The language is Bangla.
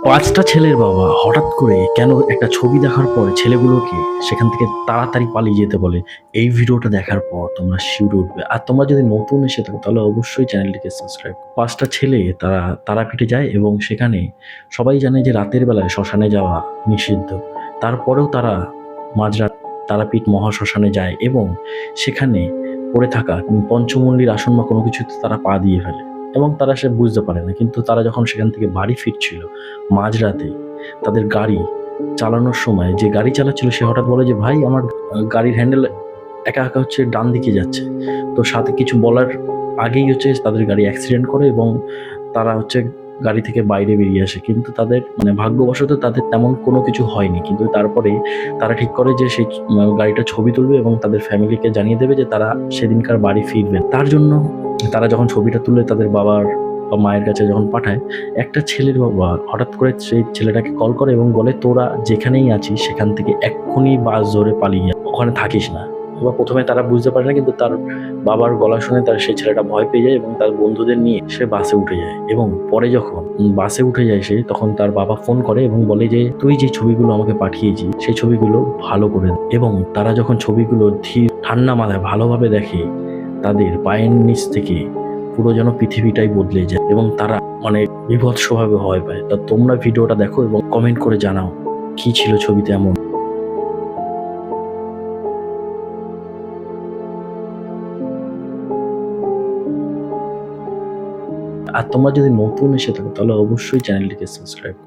পাঁচটা ছেলের বাবা হঠাৎ করে কেন একটা ছবি দেখার পর ছেলেগুলোকে সেখান থেকে তাড়াতাড়ি পালিয়ে যেতে বলে। এই ভিডিওটা দেখার পর তোমরা শিউরে উঠবে। আর তোমরা যদি নতুন এসে থাকো তাহলে অবশ্যই চ্যানেলটিকে সাবস্ক্রাইব। পাঁচটা ছেলে তারা তারাপীঠে যায় এবং সেখানে সবাই জানে যে রাতের বেলায় শ্মশানে যাওয়া নিষিদ্ধ। তারপরেও তারা মাঝরাত তারাপীঠ মহাশ্মশানে যায় এবং সেখানে পড়ে থাকা পঞ্চমুণ্ডির আসন বা কোনো কিছুতে তারা পা দিয়ে ফেলে এবং তারা সে বুঝতে পারে না। কিন্তু তারা যখন সেখান থেকে বাড়ি ফিরছিল মাঝরাতে, তাদের গাড়ি চালানোর সময় যে গাড়ি চালাচ্ছিল সে হঠাৎ বলে যে, ভাই আমার গাড়ির হ্যান্ডেল একা একা হচ্ছে ডান দিকে যাচ্ছে। তো সাথে কিছু বলার আগেই হচ্ছে তাদের গাড়ি অ্যাক্সিডেন্ট করে এবং তারা হচ্ছে গাড়ি থেকে বাইরে বেরিয়ে আসে। কিন্তু তাদের ভাগ্যবশত তাদের তেমন কোনো কিছু হয়নি। কিন্তু তারপরে তারা ঠিক করে যে সেই গাড়িটার ছবি তুলবে এবং তাদের ফ্যামিলিকে জানিয়ে দেবে যে তারা সেদিনকার বাড়ি ফিরবেন। তার জন্য তারা যখন ছবিটা তুলে তাদের বাবার বা মায়ের কাছে যখন পাঠায়, একটা ছেলের বাবা হঠাৎ করে সেই ছেলেটাকে কল করে এবং বলে, তোরা যেখানেই আছিস সেখান থেকে এক্ষুনি বাস ধরে পালিয়ে যা, ওখানে থাকিস না। এবার প্রথমে তারা বুঝতে পারে না, কিন্তু তার বাবার গলা শুনে তার সেই ছেলেটা ভয় পেয়ে যায় এবং তার বন্ধুদের নিয়ে সে বাসে উঠে যায়। এবং পরে যখন বাসে উঠে যায় সে, তখন তার বাবা ফোন করে এবং বলে যে, তুই যে ছবিগুলো আমাকে পাঠিয়েছিস সেই ছবিগুলো ভালো করে দে। এবং তারা যখন ছবিগুলো ধীর ঠান্ডা মাথায় ভালোভাবে দেখে, তাদের পায়ের নিচ থেকে পুরো যেন পৃথিবীটাই বদলে যায় এবং তারা বিভৎসভাবে ভয় পায়। তা তোমরা ভিডিওটা দেখো এবং কমেন্ট করে জানাও কি ছিল ছবিতে এমন। আর তোমরা যদি নতুন এসে থাকো তাহলে অবশ্যই চ্যানেলটিকে সাবস্ক্রাইব।